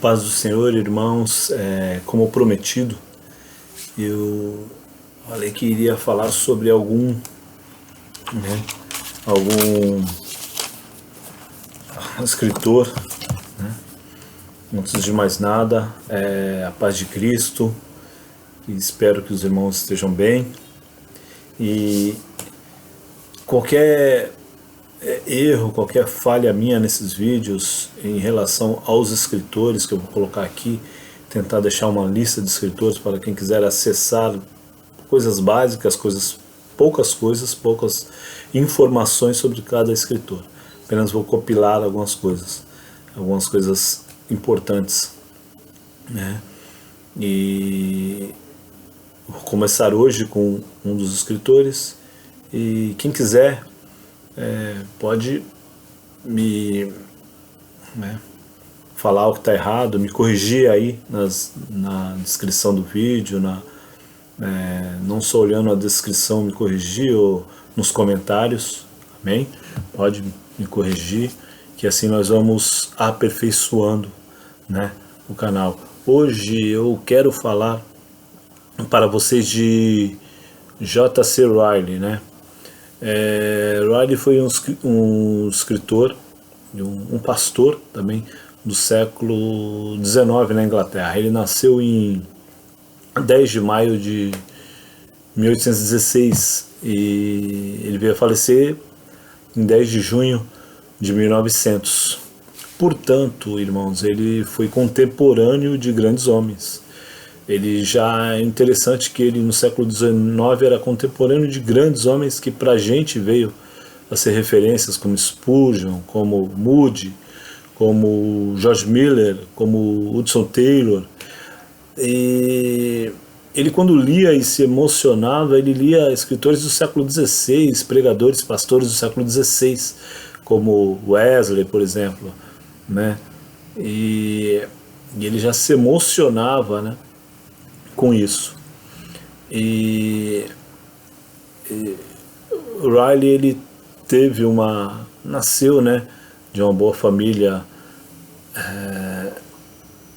Paz do Senhor, irmãos, como prometido, eu falei que iria falar sobre algum escritor, né? Antes de mais nada, a paz de Cristo, e espero que os irmãos estejam bem, e qualquer erro, qualquer falha minha nesses vídeos em relação aos escritores que eu vou colocar aqui, tentar deixar uma lista de escritores para quem quiser acessar coisas básicas, poucas informações sobre cada escritor. Apenas vou compilar algumas coisas importantes, né? E vou começar hoje com um dos escritores, e quem quiser pode me falar o que está errado, me corrigir aí na descrição do vídeo, não só olhando a descrição, me corrigir, ou nos comentários, amém? Pode me corrigir, que assim nós vamos aperfeiçoando, né, o canal. Hoje eu quero falar para vocês de J.C. Ryle, né? Ryle foi um escritor, um pastor também do século XIX na Inglaterra. Ele nasceu em 10 de maio de 1816 e ele veio a falecer em 10 de junho de 1900. Portanto, irmãos, ele foi contemporâneo de grandes homens. Ele já é interessante que ele no século XIX era contemporâneo de grandes homens que pra gente veio a ser referências, como Spurgeon, como Moody, como George Miller, como Hudson Taylor. E ele, quando lia e se emocionava, ele lia escritores do século XVI, pregadores, pastores do século XVI, como Wesley, por exemplo, né? E ele já se emocionava, né, com isso. E Ryle, ele nasceu, né, de uma boa família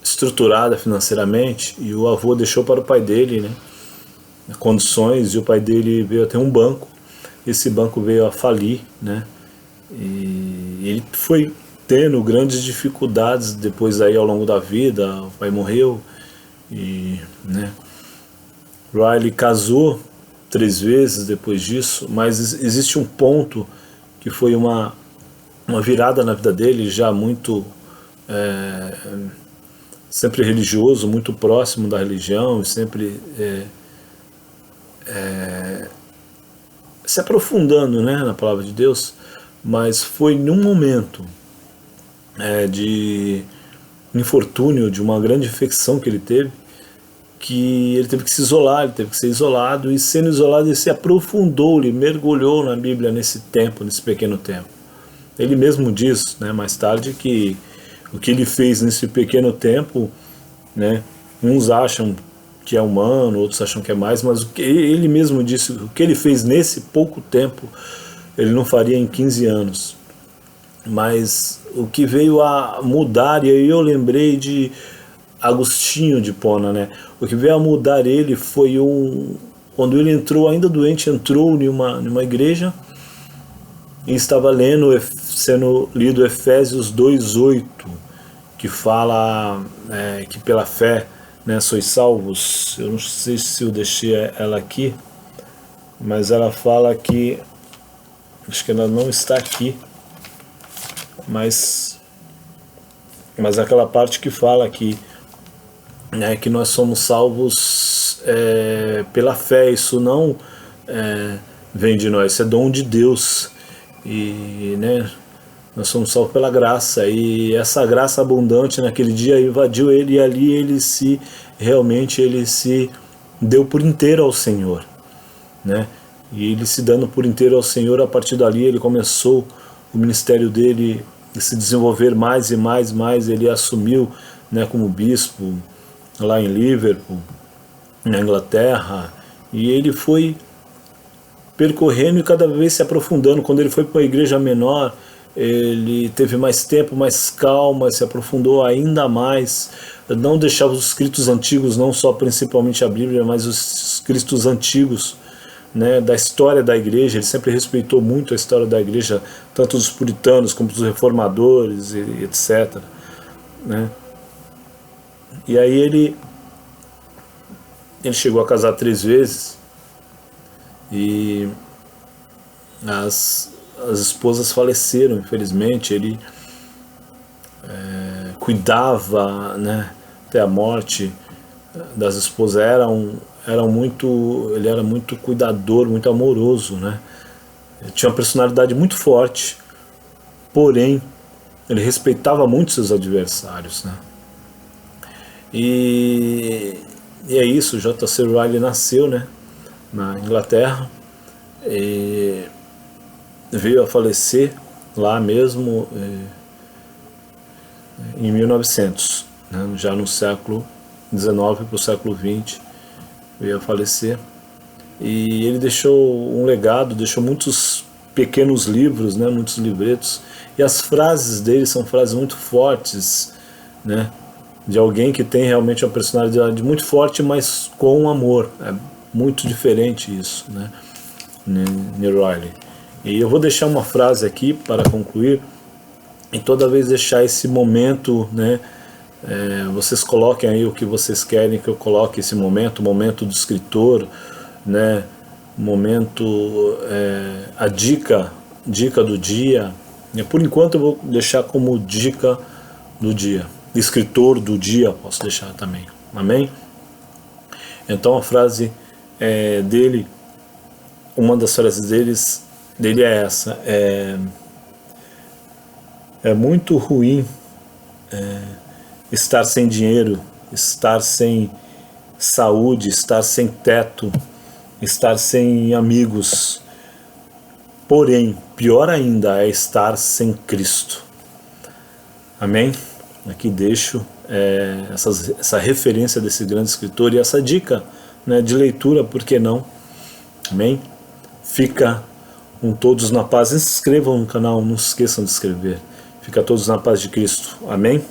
estruturada financeiramente, e o avô deixou para o pai dele, né, condições, e o pai dele veio a ter um banco. Esse banco veio a falir, né, e ele foi tendo grandes dificuldades depois aí ao longo da vida. O pai morreu, e, né, Ryle casou 3 vezes depois disso, mas existe um ponto que foi uma virada na vida dele, já muito sempre religioso, muito próximo da religião, sempre se aprofundando, né, na palavra de Deus. Mas foi num momento de infortúnio, de uma grande infecção que ele teve que se isolar, ele teve que ser isolado, e sendo isolado ele se aprofundou, ele mergulhou na Bíblia nesse pequeno tempo. Ele mesmo diz, né, mais tarde, que o que ele fez nesse pequeno tempo, né, uns acham que é humano, outros acham que é mais, mas o que ele mesmo disse, o que ele fez nesse pouco tempo, ele não faria em 15 anos. Mas o que veio a mudar, e aí eu lembrei de Agostinho de Hipona, né? O que veio a mudar ele foi quando ele entrou, ainda doente, entrou em uma igreja e estava sendo lido Efésios 2:8, que fala que pela fé, né, sois salvos. Eu não sei se eu deixei ela aqui, mas ela fala que, acho que ela não está aqui, mas aquela parte que fala que nós somos salvos pela fé. Isso não vem de nós, isso é dom de Deus, e, né, nós somos salvos pela graça, e essa graça abundante naquele dia invadiu ele, e ali ele realmente se deu por inteiro ao Senhor, né? E ele se dando por inteiro ao Senhor, a partir dali ele começou o ministério dele a se desenvolver mais e mais. Ele assumiu, né, como bispo lá em Liverpool, na Inglaterra, e ele foi percorrendo e cada vez se aprofundando. Quando ele foi para uma igreja menor, ele teve mais tempo, mais calma, se aprofundou ainda mais, não deixava os escritos antigos, não só principalmente a Bíblia, mas os escritos antigos, né, da história da igreja. Ele sempre respeitou muito a história da igreja, tanto dos puritanos como dos reformadores, e etc. Né? E aí ele chegou a casar 3 vezes, e as esposas faleceram, infelizmente. Ele cuidava, né, até a morte das esposas. Ele era muito cuidador, muito amoroso, né? Ele tinha uma personalidade muito forte, porém ele respeitava muito seus adversários, né? E é isso. J.C. Ryle nasceu, né, na Inglaterra, e veio a falecer lá mesmo em 1900, né, já no século XIX para o século XX, veio a falecer. E ele deixou um legado, deixou muitos pequenos livros, né, muitos livretos, e as frases dele são frases muito fortes, né, de alguém que tem realmente uma personalidade muito forte, mas com amor. É muito diferente isso, né, Riley. E eu vou deixar uma frase aqui para concluir, e toda vez deixar esse momento, né, vocês coloquem aí o que vocês querem que eu coloque esse momento, o momento do escritor, né, momento, a dica do dia. Por enquanto eu vou deixar como dica do dia, escritor do dia posso deixar também, amém? Então a frase dele, uma das frases dele é essa: é muito ruim estar sem dinheiro, estar sem saúde, estar sem teto, estar sem amigos. Porém, pior ainda é estar sem Cristo. Amém? Aqui deixo essa referência desse grande escritor e essa dica, né, de leitura, por que não? Amém? Fica com todos na paz. Se inscrevam no canal, não se esqueçam de inscrever. Fica todos na paz de Cristo. Amém?